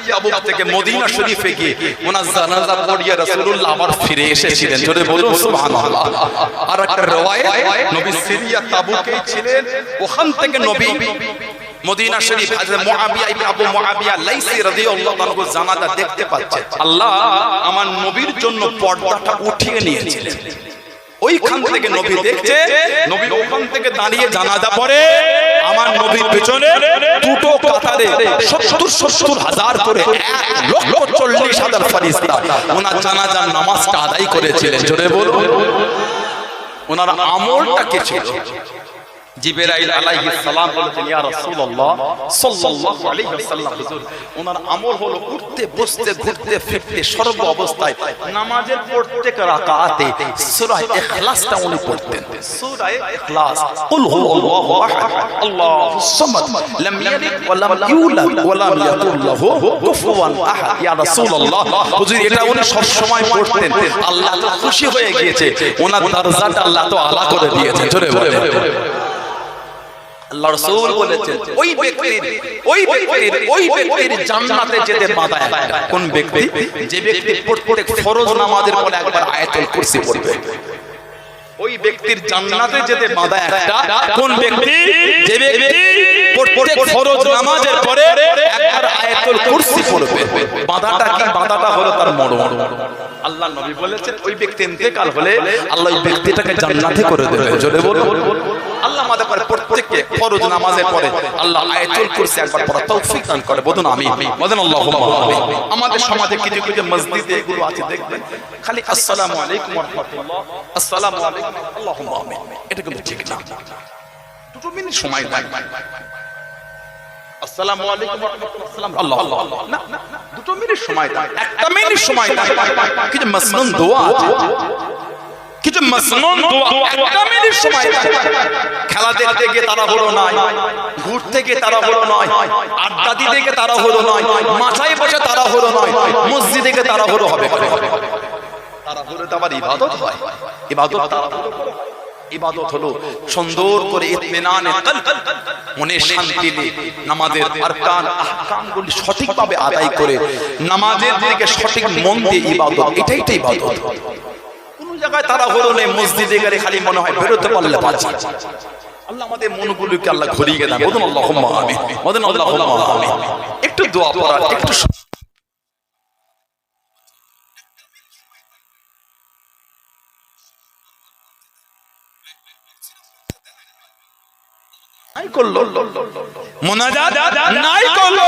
তাবুক থেকে মদিনা শরীফে গিয়ে ওনার জানাজা পড়িয়ে রাসূলুল্লাহ আবার ফিরে এসেছিলেন। জোরে বলুন সুবহানাল্লাহ। আর একটা রওয়ায়াত নবী সিরিয়া তাবুকেই ছিলেন, ওখান থেকে নবী মদিনা শরীফ হযরত মুআবিয়া ইবনে আবু মুআবিয়া লাইসি রাদিয়াল্লাহু আনহু জানাজা দেখতে পাচ্ছেন। আল্লাহ আমার নবীর জন্য পর্দাটা উঠিয়ে নিয়েছিলেন। ওইখান থেকে নবী দেখছে, নবী ওখান থেকে দাঁড়িয়ে জানাজা পড়ে। আমার নবীর পেছনে দুটো কাতারে ৭০ হাজার করে ১,৪০,০০০ ফেরেশতা ওনার জানাজার নামাজটা আদায় করেছিলেন। জোরে বলুন, ওনার আমলটা কি ছিল? জিবরাইল আলাইহিস সালাম বলেছেন, ইয়া রাসূলুল্লাহ সাল্লাল্লাহু আলাইহি ওয়াসাল্লাম, হুজুর ওনার আমল হলো উঠতে বসতে ঘুরতে ফিরতে সর্ব অবস্থায় নামাজের প্রত্যেক রাকাতে সূরা ইখলাসটা উনি পড়তেন। সূরা ইখলাস, কুল হুয়াল্লাহু আহাদ আল্লাহুস সামাদ লাম ইয়ালিদ ওয়া লাম ইউলাদ ওয়া লাম ইয়াকুল লাহু কুফুয়ান আহাদ। ইয়া রাসূলুল্লাহ, হুজুর এটা উনি সব সময় পড়তেন। আল্লাহ তো খুশি হয়ে গিয়েছে, ওনার দরজাটা আল্লাহ তো আলা করে দিয়েছেন। জোরে বলেন। আল্লাহ রাসূল বলেছেন, ওই ব্যক্তির জান্নাতে যেতে বাধা একটা। কোন ব্যক্তি? যে ব্যক্তি প্রত্যেক ফরজ নামাজের পরে একবার আয়াতুল কুরসি পড়বে। ওই ব্যক্তির জান্নাতে যেতে বাধা একটা। কোন ব্যক্তি? যে ব্যক্তি প্রত্যেক ফরজ নামাজের পরে একবার আয়াতুল কুরসি পড়বে। বাধাটা কি? বাধাটা হলো তার মরণ। আল্লাহ নবী বলেছেন, ওই ব্যক্তি ইন্তেকাল হলে আল্লাহ ওই ব্যক্তিটাকে জান্নাতে করে দেবে। জোরে বলুন। আল্লাহ আমাদের করে প্রত্যেককে ফরজ নামাজের পরে আল্লাহ আয়াতুল কুরসি একবার পড়ার তৌফিক দান করে। বলুন আমিন, বলেন আল্লাহুম্মা আমিন। আমাদের সমাজে কিছু কিছু মসজিদে এগুলো আছে, দেখবেন খালি আসসালামু আলাইকুম ওয়া রাহমাতুল্লাহ, আসসালামু আলাইকুম আল্লাহুম্মা আমিন। এটা কিন্তু ঠিক না। 2 মিনিট সময় লাগবে। আসসালামু আলাইকুম ওয়া রাহমাতুল্লাহ, আল্লাহ আল্লাহ, না 2 মিনিট সময় লাগে, 1 মিনিট সময় লাগে। কিছু মাসনুন দোয়া আছে, কিছু মাসনুন দোয়া 1 মিনিট সময় লাগে। খেলা দেখতে গিয়ে তারা হলো নয়, ঘুরতে গিয়ে তারা হলো নয়, আড্ডা দিতে গিয়ে তারা হলো নয়, মাথায় বসে তারা হলো নয়, মসজিদে গিয়ে তারা হলো হবে। তারা হলো তো আবার ইবাদত হয়। ইবাদত তারা হলো, ইবাদত হলো সুন্দর করে ইতমিনানে কলব, মনে শান্তি নিয়ে নামাজের আরকান আহকামগুলি সঠিকভাবে আদায় করে নামাজের দিকে সঠিক মন দিয়ে ইবাদত, এটাই তো ইবাদত। কোন জায়গায় তারা হলো নেই, মসজিদে গেলে খালি মনে হয় বেরোতে পারলে বাঁচি। আল্লাহ আমাদের মনগুলোকে আল্লাহ ঘুরিয়ে দেন। বলুন আল্লাহুম্মা আমিন, বলুন আল্লাহুম্মা আমিন। একটু দোয়া পড়া, একটু নাই করলো, মুনাজাত নাই করলো।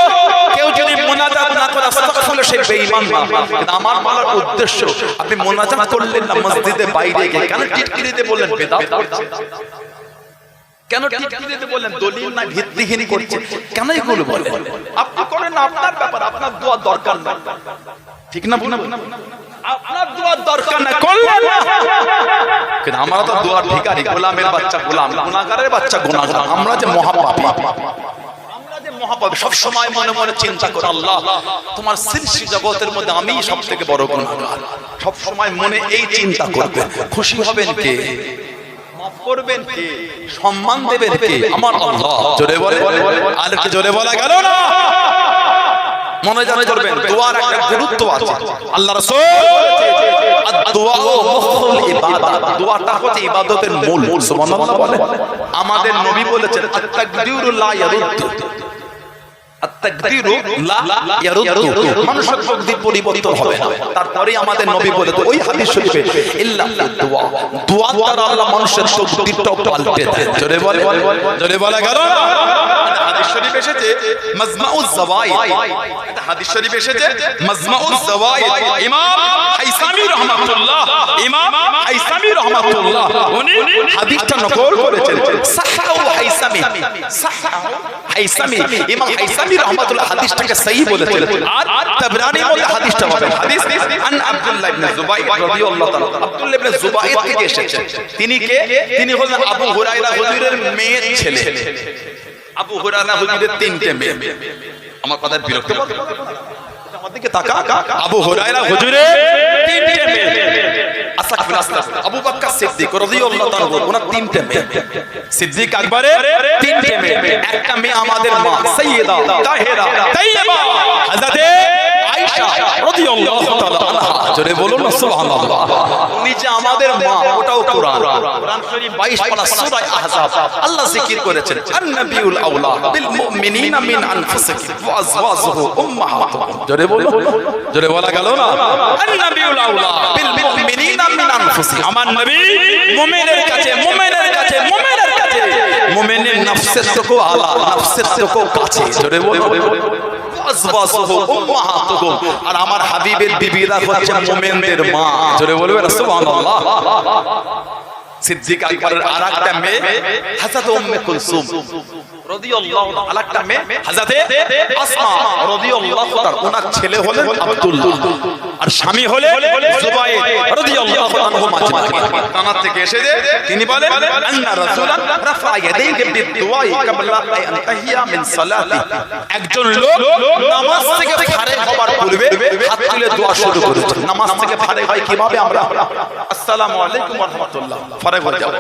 কেউ যদি মুনাজাত না করে আস্তাগফিরুল্লাহ, সে বেঈমান না। কিন্তু আমার বলার উদ্দেশ্য, আপনি মুনাজাত করলেন না মসজিদের বাইরে গিয়ে, কেন টিটকিরিতে বললেন বেদাত করছে? কেন টিটকিরিতে বললেন দলিল না ভিত্তিহীন করছে? কেন এগুলো বলেন? আপনি করেন, আপনার ব্যাপার, আপনার দোয়া দরকার না, ঠিক না? আপনার দোয়ার দরকার না, করলেন না। কিন্তু আমরা তো দোয়ার ভিখারি, গোলামের বাচ্চা গোলাম, গুনাহগারের বাচ্চা গুনাহগার। আমরা যে মহাপাপী, আমরা যে মহাপাপী, সব সময় মনে মনে চিন্তা করে, আল্লাহ তোমার সৃষ্টি জগতের মধ্যে আমি সবথেকে বড় গুনাহগার। সব সময় মনে এই চিন্তা করবে, খুশি হবেন কে? মাফ করবেন কে? সম্মান দেবেন কে? আমার আল্লাহ। জোরে বলে, আর কি জোরে বলা গেল না? মনে জানা করবেন, দোয়ার একটা গুরুত্ব আছে। আল্লাহ রাসূল আদ-দুআ মুখুল ইবাদত, দোয়াটা হচ্ছে ইবাদতের মূল। সুবহানাল্লাহ বলে। আমাদের নবী বলেছেন, আত-তাকবীরু লা ইয়ারুদ্দু, আত-তাকবীরু লা ইয়ারুদ্দু, মানুষের শক্তি পরিবর্তন হবে না। তারপরে আমাদের নবী বলেছেন ওই হাদিস শরীফে, ইল্লা দুআ, দোয়া দ্বারা আল্লাহ মানুষের শক্তিটা পাল্টে দেন। জোরে বলে, জোরে বলা গেল না? হাদিস শরীফ এসেছে মাজমাউজ যাওয়াইদ, এটা হাদিস শরীফ এসেছে মাজমাউজ যাওয়াইদ। ইমাম হাইসামি রাহমাতুল্লাহ, ইমাম হাইসামি রাহমাতুল্লাহ উনি হাদিসটা নকল করেছেন। সাহাহু হাইসামি, সাহাহু হাইসামি, ইমাম হাইসামি রাহমাতুল্লাহ হাদিসটাকে সহিহ বলেছেন। আর তাবরানীর মধ্যে হাদিসটা পাবেন। হাদিস আন আব্দুল্লাহ ইবনে জুবাইর রাদিয়াল্লাহু তাআলা, আব্দুল্লাহ ইবনে জুবাইর থেকে এসেছে। তিনি কে? তিনি হলেন আবু হুরায়রা হুজুরের মেয়ের ছেলে। আবু হুরায়রা হুজুরের 3টে মেয়ে। আমার কথার বিরক্ত করতে আমার দিকে তাকা। আবু হুরায়রা হুজুরের 3টে মেয়ে। আবু বকর সিদ্দিক রাদিয়াল্লাহু তাআলা ওনার 3টে মেয়ে। সিদ্দিক আকবরের 3টে মেয়ে। একটা মেয়ে আমাদের মা সাইয়্যিদা তাহেরা তাইয়্যিবা হযরতে আয়েশা রাদিয়াল্লাহু তাআলা আনহা, জোরে বলুন না সুবহানাল্লাহ। উনি যে আমাদের মা, ওটাও কোরআন। কোরআন শরীফ 22 পারা সূরা আহজাব আল্লাহ জিকির করেছেন, আন-নাবিয়ুল আউলা বিল মুমিনিনা মিন আনফুসিহিম ওয়া আজওয়াজুহু উম্মাহাতুহুম। জোরে বলুন, জোরে বলা গেল না? আন-নাবিয়ুল আউলা বিল মুমিনিনা মিন আনফুসিহিম, আমার নবী মুমিনের কাছে, মুমিনের কাছে, মুমিনের কাছে, মুমিনের নফসের থেকেও আলা, নফসের থেকেও কাছে। জোরে বলুন, আজওয়াজুহু উম্মাহাতুহুম। আর আমার হাবিবের বিবিরা হচ্ছে মুমিনদের মা। জোরে বলবেন সুবহানাল্লাহ। সিদ্দিক আকবরের আরেকটা মেয়ে হযরত উম্মে কুলসুম রাদিয়াল্লাহু তাআলা, আরেকটা মেয়ে হযরতে আসমা রাদিয়াল্লাহু তাআলা, ওনার ছেলে হলেন আব্দুল্লাহ আর স্বামী হলেন জুবাইর রাদিয়াল্লাহু আনহু আজমাইন। কানার থেকে এসে তিনি বলেন, আন্না রাসূলান রাফা ইয়াদাইহি বিদ-দুআই ক্বাবলা আন তাহিয়া মিন সালাতি। একজন লোক নামাজ থেকে ফারেগ হবার পূর্বে হাত তুলে দোয়া শুরু করেছে। নামাজ থেকে ফারেগ হয় কিভাবে? আমরা আসসালামু আলাইকুম ওয়া রাহমাতুল্লাহ ফারেগ হয়ে যাব।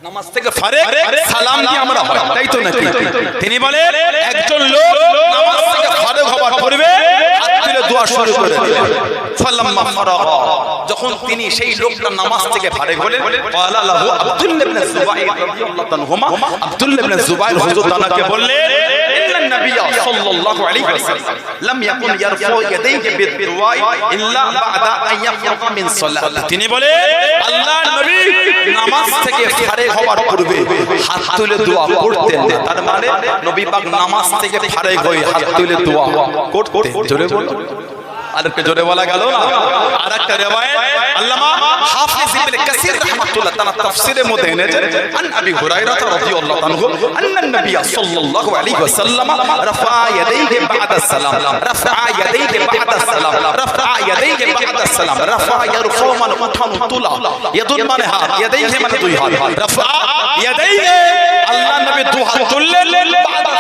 নামাজ থেকে ফারেগ সালাম দিয়ে আমরা হয়, তাই তো নাকি? তিনি বলেন একজন লোক নামাজ থেকে ফারেগ হবার পূর্বে হাত তুলে দোয়া শুরু করে দিলেন। ফালাম্মা ফারাগা, যখন তিনি সেই লোকটা নামাজ থেকে ফারেগ হলেন, ক্বালা লাহু আব্দুল্লাহ ইবনে জুবাইর রাদিয়াল্লাহু আনহুমা, আব্দুল্লাহ ইবনে জুবাইর হুজুর তাআলাকে বললেন, ইন্নান নাবিয়্যা সাল্লাল্লাহু আলাইহি ওয়াসাল্লাম লাম ইয়াকুন ইয়ারফু ইয়াদাইহি বিদ-দুআ ইল্লা বা'দা আন ইয়াফরাগা মিন সালাতি। তিনি বলেন আল্লাহর নবী নামাজ থেকে ফারেগ হওয়ার পূর্বে হাত তুলে দোয়া করতেন না। তার মানে নবী পাক নামাজ থেকে ফারেগ হয়ে হাত তুলে দোয়া করতেন। জোরে বলুন, আরেকটা জোরে বলা গেল না? আরেকটা রিওয়ায়াত আল্লামা হাফিজ ইবনে কাসির রাহমাতুল্লাহ তাআলা তাফসীরের মধ্যে এনেছেন, আন আবি হুরায়রা রাদিয়াল্লাহু আনহু আন্নান নবী সাল্লাল্লাহু আলাইহি ওয়াসাল্লাম রাফা ইয়াদাইহি বা'দা সালাম, রাফা ইয়াদাইহি বা'দা সালাম, রাফা ইয়াদাইহি বা'দা সালাম। রাফা ইয়ারফু মানে উঠানো তোলা, ইয়াদুন মানে হাত, ইয়াদাইহি মানে দুই হাত। রাফা ইয়াদাইহি, আল্লাহ নবী দুই হাত তুললেন বা'দা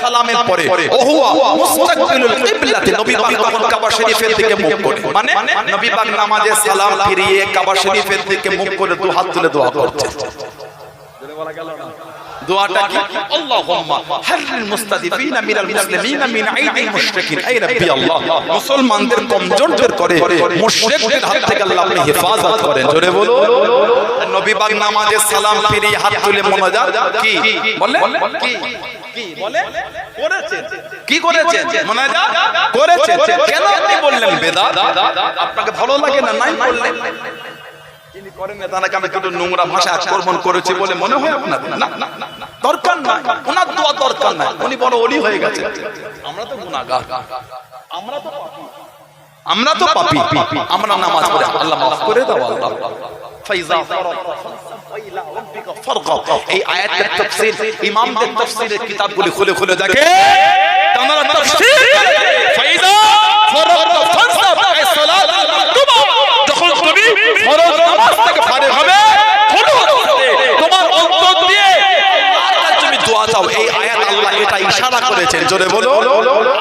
সালামের পরে, ওহুয়া মুস্তাকবিলুল কিবলাতি, নবী পাক তখন কাবা শরীফের দিকে মুখ করে, মানে নবী পাক নামাজে সালাম ফিরিয়ে কাবা শরীফের দিকে মুখ করে দুই হাত তুলে দোয়া করছেন। জোরে বলা গেল না? দোয়াটা কি? আল্লাহুম্মা হাররিল মুস্তাদিফিনা মিনাল মুসলিমিনা মিন আইদিল মুশরিকিন। আই রাব্বি আল্লাহ, মুসলমানদের কমজোরদের করে মুশরিকদের হাত থেকে আল্লাহ আপনি হেফাজত করেন। জোরে বলো। নবী পাক নামাজে সালাম ফিরিয়ে হাত তুলে মোনাজাত কি বলে? কি বলে? করেছেন। কি করেছেন? মোনাজাত করেছেন। কেন আপনি বললেন বেদাত? আপনাকে ভালো লাগে না? নাই বললেন। তিনি করেন না, তাহলে আমি একটু নোংরা ভাষা আক্রমণ করেছি বলে মনে হয় আপনার? না না না, দরকার নাই, ওনার দোয়া দরকার নাই, উনি বড় ওলি হয়ে গেছে। আমরা তো গুনাহগার, আমরা তো পাপী, আমরা নামাজ পড়ে আল্লাহ মাফ করে দাও আল্লাহ। ফাইজা এই আয়াতের তাফসীর ইমামদের তাফসীরের কিতাবগুলি খুলে খুলে দেখে, তারা তাফসীর ফাইজা ফারাগতা ফানসাব এই সালাতুল মাকতুবা, যখন তুমি ফরজ নামাজ থেকে ফারেগ হবে তোমার অন্তর দিয়ে আল্লাহর কাছে তুমি দোয়া চাও। এই আয়াত আল্লাহ এটা ইশারা করেছেন। জোরে বলো,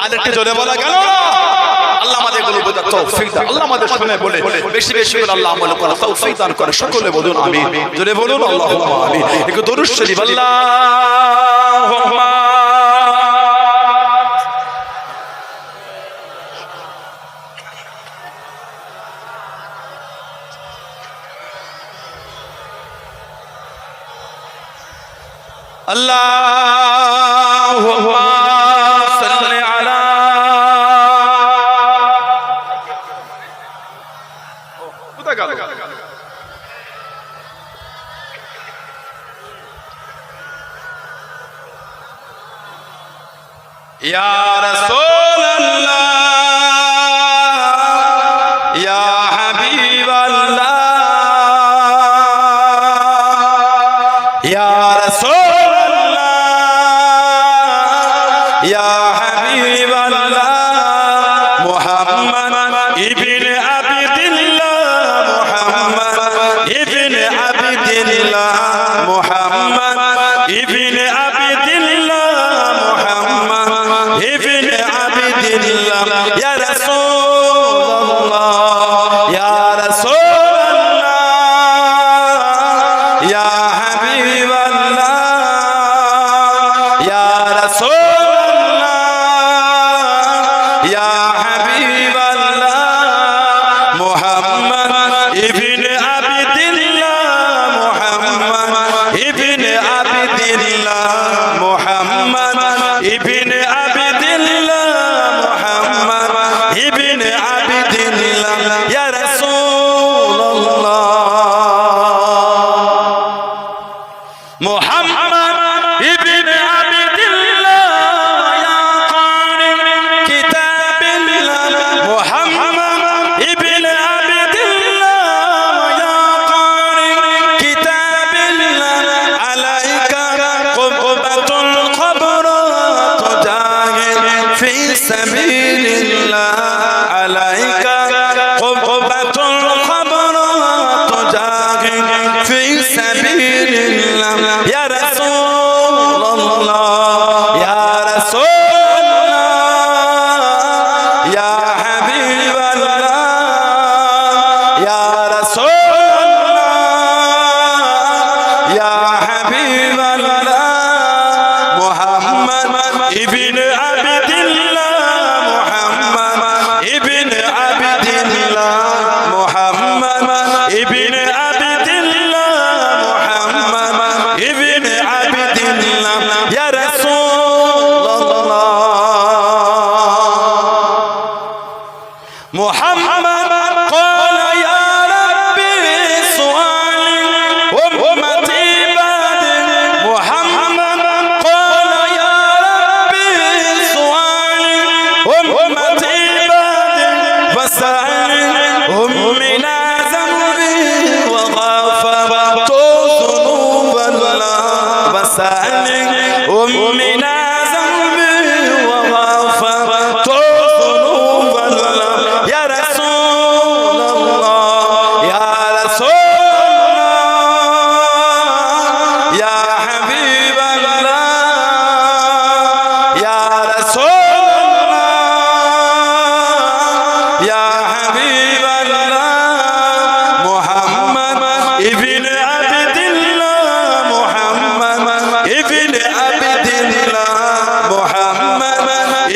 আরেকটু জোরে বলা গেল না? আল্লাহ আমাদের গুলো বোঝার তৌফিক দান, আল্লাহ আমাদের শুনে বলে বেশি বেশি করে আল্লাহ আমল করার তৌফিক দান করে। সকলে বলুন আমিন। জোরে বলুন আল্লাহুম্মা আমিন। একটু দরুদ শরীফ আল্লাহুম্মা আল্লাহুম্মা সাল্লি আলা ইয়া রাসূলুল্লাহ ইয়া হাবিবাল্লাহ ইয়া রাসূলুল্লাহ ইয়া হাবিবাল্লাহ মুহাম্মদ ইবনে আবদুল্লাহ মুহাম্মদ ইবনে আবদুল্লাহ মুহাম্মদ ইবনে আবদুল্লাহ মুহাম্মদ ইবনে আবদুল্লাহ ইয়া রাসূলুল্লাহ ইয়া রাসূলুল্লাহ ইয়া হাবিবাল্লাহ ইয়া রাসূলুল্লাহ ইয়া সাবিলিল্লাহ আলাইকা কুবাতুল কবর তুজাহি ফি সাবিলিল্লাহ ইয়া রাসূলুল্লাহ ইয়া রাসূলুল্লাহ ইয়া হাবিবাল্লাহ ইয়া রাসূলুল্লাহ ইয়া হাবিবাল্লাহ মুহাম্মদ ইবনে আবদুল্লাহ মুহাম্মদ ইবনে আবদুল্লাহ মুহাম্মদ ইবনে আবদুল্লাহ মুহাম্মদ ইবনে আবদুল্লাহ ইয়া রাসূলুল্লাহ মুহাম্মদ قال يا ربي سؤالي أمتي بعد محمد قال يا ربي سؤالي أمتي بعد فسألهم من ذنبي وغفرت ذنوب الله فسألهم من ذنبي وغفرت ذنوب الله يا رسول الله يا رسول الله يا حبيب الله يا رسول الله يا حبيب الله محمد ابن عبد الله محمد ابن عبد الله محمد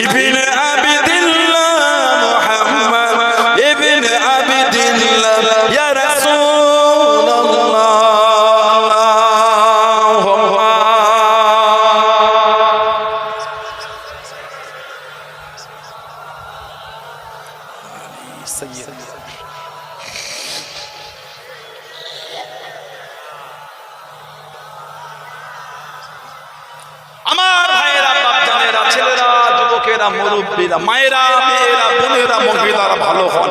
ابن عبد الله محمد ابن عبد الله يا رسول الله আমার ভাইয়েরা, বাপজানেরা, ছেলেরা, যুবকেরা, মুরব্বীরা, মায়েরা, মেয়েরা, বোনেরা, মহিলারা ভালো হন।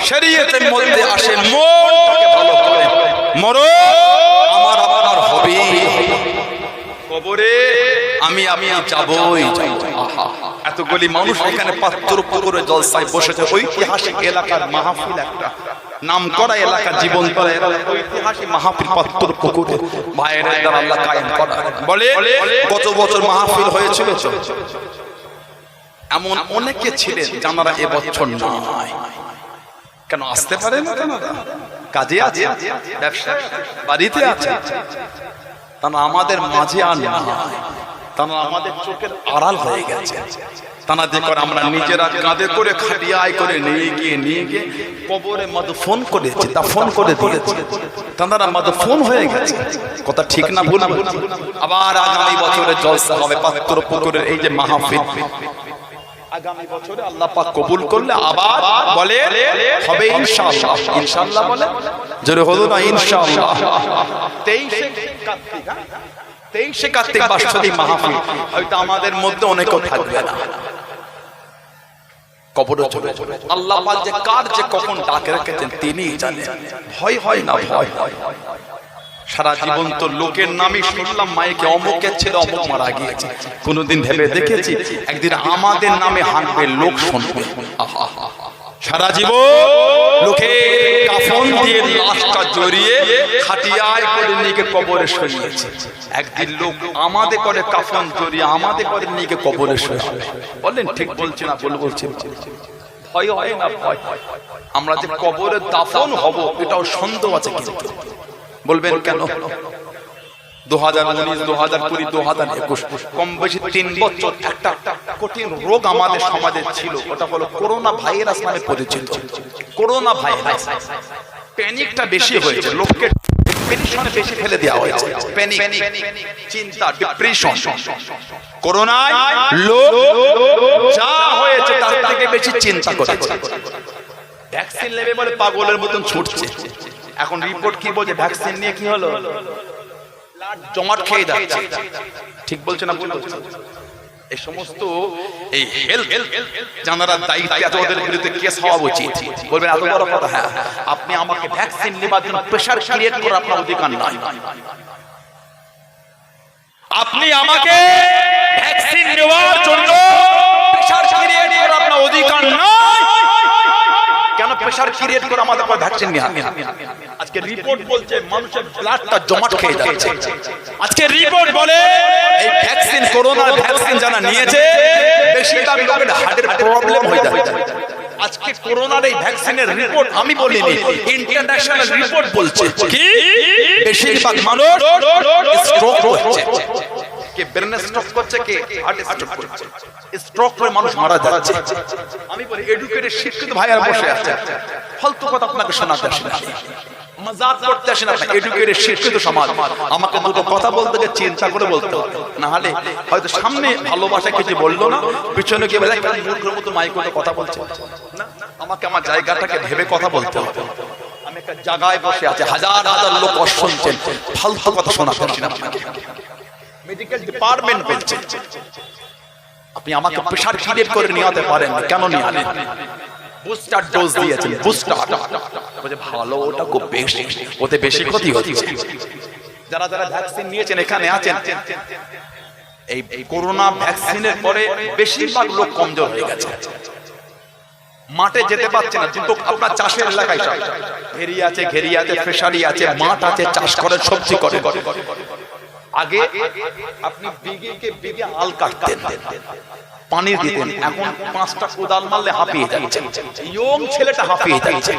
শরীয়তের মধ্যে আসে মনটাকে ভালো করে। মরণ আমার আপনার হবেই হবে। কবরে আমি যাবই যাব। আহা, এতগুলি মানুষ এখানে পাত্র পুকুরে জলসায় বসেছে। ঐতিহাসিক এলাকার মাহফিল, একটা নাম করা এলাকা, জীবন করা এলাকা, ঐতিহাসিক মাহফিল পাত্র পুকুরে ভাইয়ের দ্বারা আল্লাহ কায়েম করা। বলে গত বছর মাহফিল হয়েছিল, এমন অনেকে ছিলেন যারা এবছর নাই। কেন আসতে পারেন? কাজে আছে, ব্যবসা, বাড়িতে আছে, তারা আমাদের মাঝে আর না, তারা আমাদের চোখের আড়াল হয়ে গেছে। তারা যে করে আমরা নিজেরা কাঁধে করে খাটিয়ায় করে নিয়ে গিয়ে কবরে মাদফন করেছি, দাফন করে দিয়েছি। তারা মাদফন হয়ে গেছে। কথা ঠিক না ভুল? আবার আগামী বছরে জলসা হবে পাত্র পুকুরের এই যে মাহফিল। আগামী বছরে আল্লাহ পাক কবুল করলে আবার বলে হবে ইনশাআল্লাহ। ইনশাআল্লাহ বলে জোরে হলো না ইনশাআল্লাহ। 23 কার্তিক বাৎসরিক মাহফিল হয়তো আমাদের মধ্যে অনেকেও থাকবে না। কবরে চলে যাবে। আল্লাহ পাক যে কার যে কখন ডাকে রেখেছেন তিনিই জানেন। ভয় হয় না, ভয় হয়। সারা জীবন তো লোকের নামই শুনলাম, মাইকে অমুকের ছেলে অমুক মারা গিয়েছে। কোনদিন ভেবে দেখেছি একদিন আমাদের নামে হাঁটবে, লোক শুনবে। সারা জীবন লোকে কাফন দিয়ে লাশটা জড়িয়ে খাটিয়ায় করে নিয়ে কবরে শুইয়েছে। একদিন লোক আমাদের করে কাফন জড়িয়ে আমাদের করে নিয়ে কবরে শুয়ে। বলেন ঠিক বলছি না ভুল বলছি? ভয় হয় না? ভয়। আমরা যে কবরে দাফন হব এটাও সন্দেহ আছে। কিন্তু বলবেন কেন? 2019, 2020, 2021 কম বেশি 3 বছর একটা কঠিন রোগ আমাদের সমাজে ছিল। ওটা হলো করোনা ভাইরাস নামে পরিচিত। করোনা ভাইরাস প্যানিকটা বেশি হয়েছে, লোককে ডিপ্রেশনে বেশি ফেলে দেওয়া হয়েছে। প্যানিক, চিন্তা, ডিপ্রেশন। করোনায় লোক যা হয়েছে তার থেকে বেশি চিন্তা করেছে। ভ্যাকসিন নেবে বলে পাগলের মতন ছুটছে। এখন রিপোর্ট কি বলছে? ভ্যাকসিন নিয়ে কি হলো? জমাট খেয়ে যাচ্ছে। ঠিক বলছে না ভুল বলছে? এই সমস্ত এই হেলথ যারা দায়িত্বে আছে ওদের বিরুদ্ধে কেস হওয়া উচিত। বলবেন এত বড় কথা? হ্যাঁ, আপনি আমাকে ভ্যাকসিন নেবার জন্য প্রেসার ক্রিয়েট করার আপনার অধিকার নাই। আপনি আমাকে ভ্যাকসিন নেওয়ার জন্য প্রেসার ক্রিয়েট করার প্রেসার ক্রিয়েট করে আমাদের উপর ভ্যাকসিন নিয়ে আসে। আজকে রিপোর্ট বলছে মানুষের ব্লাডটা জমাট খেয়ে যাচ্ছে। আজকে রিপোর্ট বলে এই ভ্যাকসিন, করোনার ভ্যাকসিন যারা নিয়েছে বেশিরভাগ লোকের হার্টের প্রবলেম হয়ে যাচ্ছে। আজকে করোনার এই ভ্যাকসিনের রিপোর্ট আমি বলিনি, ইন্টারন্যাশনাল রিপোর্ট বলছে কি বেশিরভাগ মানুষ স্ট্রোক হচ্ছে। কে ব্রেন স্ট্রোক করছে, কে হার্ট স্ট্রোক করছে। স্ট্রোক করে মানুষ মারা যাচ্ছে। আমি বলি এডুকেটেড শিক্ষিত ভাইরা বসে আছে, ফালতু কথা আপনাকে শোনাতে আসে না, মজাক করতে আসে না। এডুকেটেড শিক্ষিত সমাজ আমাকে দুটো কথা বলতে গিয়ে চিন্তা করে বলতে হবে, না হলে হয়তো সামনে ভালোবাসা কিছু বললো না, পিছনে গিয়ে বলে মূর্খের মতো মাইক করে কথা বলছে না। আমাকে আমার জায়গাটাকে ভেবে কথা বলতে হবে। আমি একটা জায়গায় বসে আছে, হাজার হাজার লোক শুনছেন, ফালতু কথা শোনাতে আসে না। মেডিকেল ডিপার্টমেন্ট বলছে আপনি আমাকে প্রেসার ক্রিয়েট করে নিয়ে যেতে পারেন, কেন নিয়ে আনেন? বুস্টার ডোজ দিয়েছেন, বুস্টার বলে ভালো, ওটা খুব বেশি, ওতে বেশি ক্ষতি হচ্ছে। যারা যারা ভ্যাকসিন নিয়েছেন এখানে আছেন, এই করোনা ভ্যাকসিনের পরে বেশিরভাগ লোক কমজোর হয়ে গেছে, মাঠে যেতে পারছে না। কিন্তু আপনার চাষের এলাকায় ঘেরি আছে, ফিশারি আছে, মাঠ আছে, চাষ করে, সবজি করে। আগে আপনি বিঘে আল কাটতেন, পানি দিতেন, এখন 5টা কোদাল মারলে হাঁপিয়ে যাচ্ছে, ইয়ং ছেলেটা হাঁপিয়ে যাচ্ছে।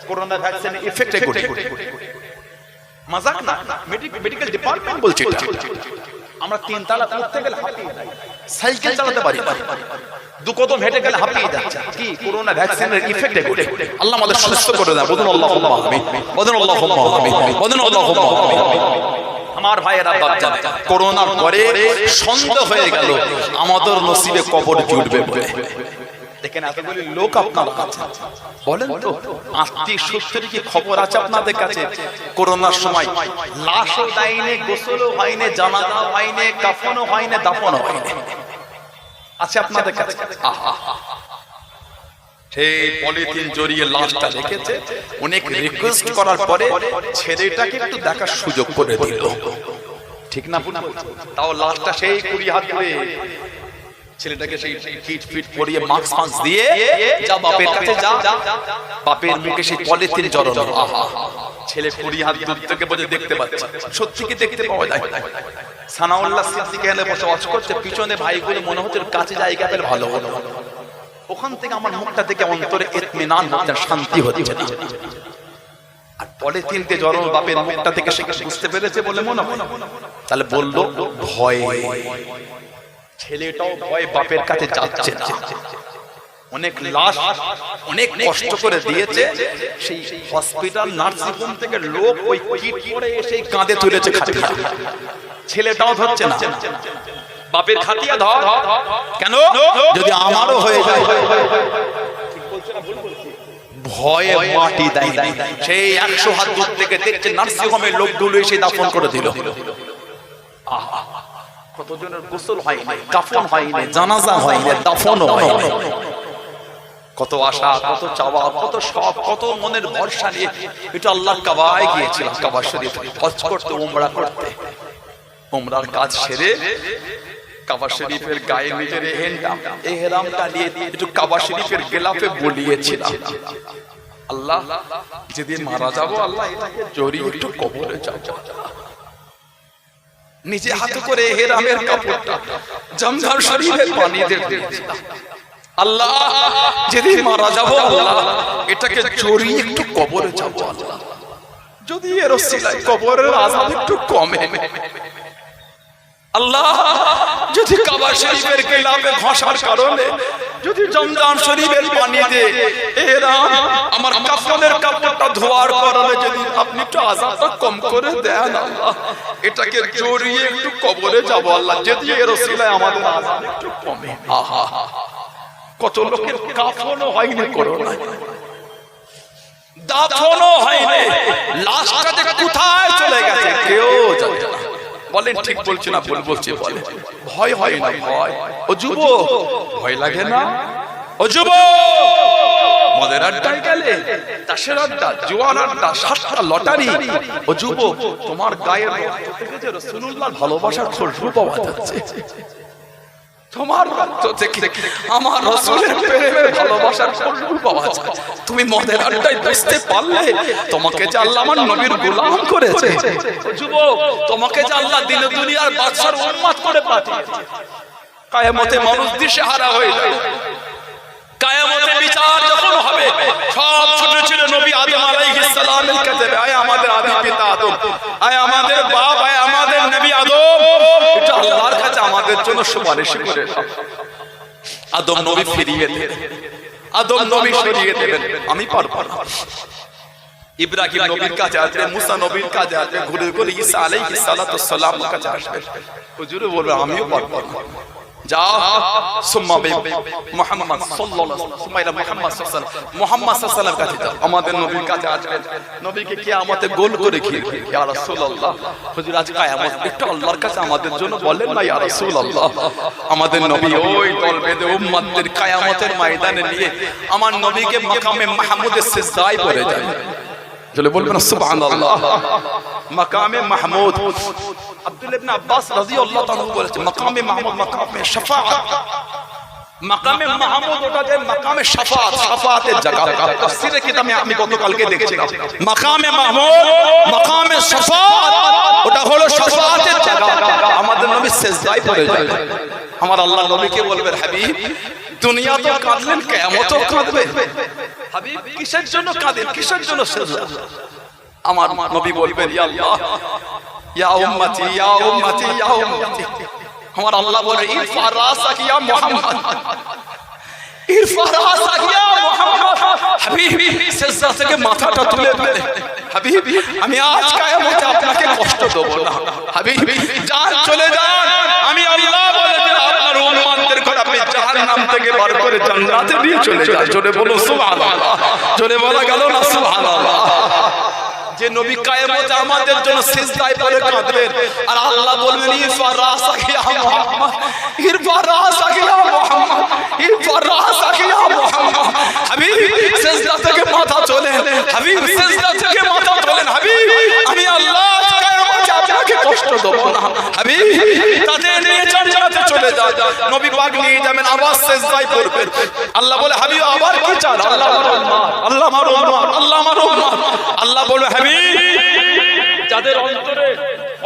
করোনা ভ্যাকসিনের এফেক্টে করে মজাক না, মেডিকেল ডিপার্টমেন্ট বলছে এটা। আমরা 3 তালা উঠতে গেলে হাঁপিয়ে যাই, সাইকেল চালাতে পারি না, 2 কদম হেঁটে গেলে হাঁপিয়ে যাচ্ছে। কি করোনা ভ্যাকসিনের এফেক্টে করে। আল্লাহ আমাদের সুস্থ করে দেয়। বলুন আল্লাহুম্মা আমিন, বলুন আল্লাহুম্মা আমিন, বলুন আল্লাহুম্মা আমিন। আমার ভাইয়েরা বাচ্চা, করোনার পরে সন্দেহ হয়ে গেল আমাদের নসিবে কবর জুটবে বলে। দেখেন এতগুলি লোক আপনার কাছে, বলেন তো আত্মীয় সূত্রে কি খবর আছে আপনাদের কাছে? করোনার সময় লাশও দেয়নি, গোসলও হয়নি, জানাজা হয়নি, কাফনও হয়নি, দাফনও হয়নি, আছে আপনাদের কাছে? সেই পলিথিন জড়িয়ে লাশটা রেখেছে। অনেক রিকোয়েস্ট করার পরে ছেলেটাকে একটু দেখার সুযোগ করে দিল, ঠিক না? তাও লাশটা সেই 20 হাত ধরে ছেলেটাকে সেই ফিট পরিয়ে মাস্ক দিয়ে যা বাপের কাছে যা, বাপের মুখে সেই পলিথিন জড়ানো। আহা, ছেলে 20 হাত দূর থেকে বসে দেখতে পাচ্ছে, সত্যি কি দেখতে পাওয়া যায়? সানাউল্লাহ সিদ্দিক এখানে বসে ওয়াজ করছে, পিছনে ভাইগুলো মনে হচ্ছে কাছে জায়গা পেলে ভালো হলো। ওখান থেকে আমার মুখটা থেকে অন্তরে ইতমিনান হচ্ছে, শান্তি হচ্ছে না। আর পলিথিনকে জড়ানো বাপের মুখটা থেকে সে বুঝতে পেরেছে বলে মনে হয়। তাহলে বললো ভয়, ছেলেটাও ভয়, বাপের কাছে যাচ্ছে না। অনেক লাশ অনেক কষ্ট করে দিয়েছে, সেই হসপিটাল নার্সিং হোম থেকে লোক ওই কিট পরে এসে কাঁধে তুলেছে খাটিয়া, ছেলেটাও ধরছে না। বাপের খাটিয়া ধর, কেন? যদি আমারও হয়ে যায়। ভয়ে মাটি দেয় না, সেই 100 হাত দূর থেকে দেখছে নার্সিং হোমে লোকগুলো এসে দাফন করে দিল। আহা, কতজনের গোসল হয়নি, কাফন হয়নি, জানাজা হয়নি, দাফনও হয়নি। কত আশা, কত চাওয়া, কত শখ, কত মনের ভরসা নিয়ে এটা আল্লাহর কাবায় গিয়েছিলাম, কাবা শরীফ হজ করতে, উমরা করতে। উমরার কাজ সেরে কাবা শরীফের গায়ে নিজের এহরামটা নিয়ে একটু কাবা শরীফের গেলাফে বলিয়েছিলাম, আল্লাহ যেদিন মারা যাবো, আল্লাহ এটাকে জড়িয়ে একটু কবরে যাব। নিজে হাতে করে এহরামের কাপড়টা জমজম শরীফের পানি দিয়েছিলাম, আল্লাহ যেদিন মারা যাবো, আল্লাহ এটাকে জড়িয়ে একটু কবরে যাব। আল্লাহ যদি এর ওসিলায় কবরের আযাব একটু কমে, আল্লাহ যদি কাবা শরীফের গিলাফে ঘষার কারণে, যদি জমজম শরীফের পানিতে এহরাম আমার কাফনের কাপড়টা ধোয়ার কারণে যদি আপনি একটু আযাবটা কম করে দেন, আল্লাহ এটাকে জড়িয়ে একটু কবরে যাব। আল্লাহ যদি এর ওসিলায় আমাদের আযাব একটু কমে। আহা, কত লোকের কাফনও হয়নি করোনায়, দাফনও হয়নি, লাশটা যে কোথায় চলে গেছে কেউ জানে না। বলেন ঠিক বলছি না ভুল বলছি? বলে ভয় হয় না? ভয়। ও যুবক, ভয় লাগে না? ও যুবক, মদের আড্ডায় গেলে, তাসের আড্ডা, জুয়ার আড্ডা, 7টা লটারি। ও যুবক, তোমার গায়ের রক্ত থেকে যে রাসূলুল্লাহর ভালোবাসার খুশবু পাওয়া যাচ্ছে। তোমার রক্ত থেকে আমার রাসূলের প্রেমে ভালোবাসার ফসল পাওয়া যায়। তুমি মদের আড্ডায় বসতে পারলে তোমাকে যে আল্লাহ আমার নবীর গোলাম করেছে। যুবক, তোমাকে যে আল্লাহ দিন দুনিয়ার বাদশার উম্মত করে পাঠিয়েছে। কিয়ামতে মানুষ দিশেহারা হয়ে যাবে। কিয়ামতে বিচার যখন হবে, সব ছোট ছোট নবী আদম আলাইহিস সালামের কাছে যাবে, আয় আমাদের আদি পিতা আদম, আয় আমাদের বাপ, আয় আমাদের নবী আদম, এটা আল্লাহর কাছে আমাদের জন্য সুপারিশ করে দাও। আদম নবী ফিরিয়ে দেবেন, আদম নবী সরিয়ে দেবেন, আমি পারবো না। ইব্রাহিম নবীর কাছে আসবে, মুসা নবীর কাছে আসবে, ঘুরে ঘুরে ঈসা আলাইহিস সালাতু সালামের কাছে আসবে। হুজুর বলবে আমিও পারবো না। যাও সুম্মা মুহাম্মদ সাল্লাল্লাহু আলাইহি ওয়াসাল্লাম, মুহাম্মদ সাল্লাল্লাহু আলাইহি ওয়াসাল্লাম, মুহাম্মদ সাল্লাল্লাহু আলাইহি ওয়াসাল্লাম কাছে যাও। আমাদের নবীর কাছে আসবেন, নবীকে কিয়ামতে গোল করে কি ইয়া রাসূলুল্লাহ, হুজুর আজ কিয়ামত একটু আল্লাহর কাছে আমাদের জন্য বলেন না ইয়া রাসূলুল্লাহ। আমাদের নবী ওই দল বেঁধে উম্মতদের কিয়ামতের ময়দানে নিয়ে আমার নবীকে মাকামে মাহমুদের সিজদায় পড়ে যায়। চলে বলবেন সুবহানাল্লাহ। মাকামে মাহমুদ, আব্দুল্লাহ ইবনে আব্বাস রাদিয়াল্লাহু তাআলা বলেছে মাকামে মাহমুদ মাকামে শাফাআত। মাকামে মাহমুদ ওটা যে মাকামে শাফাআত, শাফাআতের জায়গা। তাফসীরে কিতাবে আমি গতকালকে দেখছিলাম মাকামে মাহমুদ মাকামে শাফাআত, ওটা হলো শাফাআতের জায়গা। আমাদের নবী সিজদায় পড়ে যায়। আমার আল্লাহ নবীকে বলবেন হাবিব, দুনিয়া তো কাঁদলেন, কিয়ামতও কাঁদবে। হাবিব কিসের জন্য কাঁদেন, কিসের জন্য সিজদা? আমার নবী বলবেন ইয়া আল্লাহ ইয়া উম্মতি ইয়া উম্মতি ইয়া উম্মতি। আমার আল্লাহ বলে ইরফা রাসাক ইয়া মুহাম্মদ, ইরফা রাসাক ইয়া মুহাম্মদ। হাবিব সিজদা থেকে মাথাটা তুলে ফেলে, হাবিব আমি আজ কিয়ামতে আপনাকে কষ্ট দেব না। হাবিব যান, চলে যান। আমি আল্লাহ বলে দিলাম আপনার উম্মতদের করে আপনি জাহান্নাম থেকে বার করে জান্নাতে নিয়ে চলে যান। জোরে বলো সুবহানাল্লাহ। জোরে বলা গেল না সুবহানাল্লাহ। যে নবী কিয়ামতে আমাদের জন্য সিজদায় পড়ে কাঁদবেন, আর আল্লাহ বলবেন ইরফা রাসাক ইয়া মুহাম্মদ, ইরফা রাসাক ইয়া মুহাম্মদ, ইরফা রাসাক ইয়া মুহাম্মদ। হাবিব সিজদা থেকে মাথা তোলেন, হাবিব সিজদা থেকে মাথা তোলেন। হাবিব আমি আল্লাহ কিয়ামতে আপনাকে কষ্ট দেব না। হাবিব তাদের নিয়ে জান্নাতে চলে যান। নবী পাক নিয়ে যাবেন, আবার সিজদায় পড়বেন। আল্লাহ বলে হাবিব আবার কি চান? আল্লাহ আমার উম্মত, আল্লাহ আমার উম্মত, আল্লাহ আমার উম্মত। আল্লাহ বলে হাবিব যাদের অন্তরে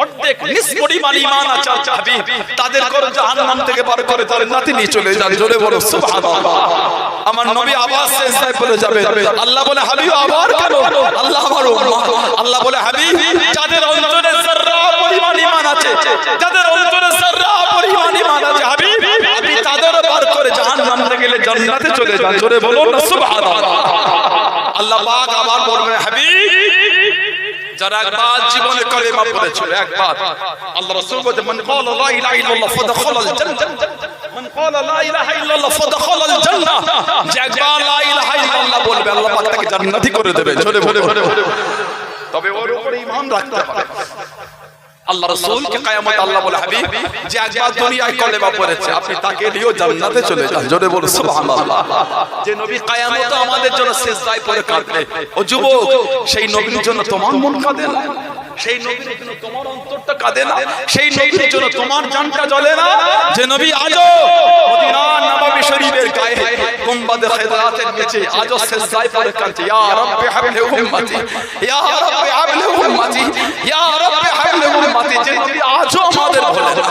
অর্ধেক নিস পরিমাণ ঈমান আছে হাবিব, তাদের করে জাহান্নাম থেকে বার করে জান্নাতে নিয়ে চলে যান। জোরে বলো সুবহানাল্লাহ। আমার নবী আবার সিজদায় পড়ে যাবে। আল্লাহ বলে হাবিব আবার কেন? আল্লাহ আমার উম্মত। আল্লাহ বলে হাবিব যাদের অন্তরে যাররা পরিমাণ ঈমান আছে, যাদের অন্তরে যাররা পরিমাণ ঈমান আছে হাবিব, আপনি তাদের বার করে জাহান্নাম থেকে জান্নাতে চলে যান। জোরে বলো না সুবহানাল্লাহ। আল্লাহ পাক আবার বলবেন হাবিব যারা একবার জীবনে কালেমা পড়েছিল, একবার আল্লাহ রাসূল বলেন মান ক্বালা লা ইলাহা ইল্লাল্লাহ ফাদখালাল জান্নাহ, মান ক্বালা লা ইলাহা ইল্লাল্লাহ ফাদখালাল জান্নাহ। যে একবার লা ইলাহা ইল্লাল্লাহ বলবে আল্লাহ পাক তাকে জান্নাতি করে দেবে। জোরে বলে তবে ওর উপরে ঈমান রাখতে হবে। আল্লাহ রাসূলকে কিয়ামত আল্লাহ বলে হাবিব যে একবার দুনিয়ায় কলেমা পড়েছে আপনি তাকে নিয়ে জান্নাতে চলে যান। জোরে বল সুবহানাল্লাহ। যে নবী কিয়ামতে আমাদের জন্য সিজদায় পড়ে কাঁদবে, ও যুবক সেই নবীর জন্য তোমার মন কাঁদে না? সেই নবীর জন্য তোমার অন্তরটা কাঁদে না? সেই নবীর জন্য তোমার জানটা জ্বলে না? যে নবী আজও মদিনা নববী শরীফের গায়ে গুম্বাদে খিদরাতের নিচে আজও সিজদায় পড়ে কাঁদছে, ইয়া রাব্বি হাবলি উম্মতি, ইয়া রাব্বি হাবলি উম্মতি, ইয়া রাব্বি হাবলি উম্মতি। যে নবী আজও আমাদের বলে না,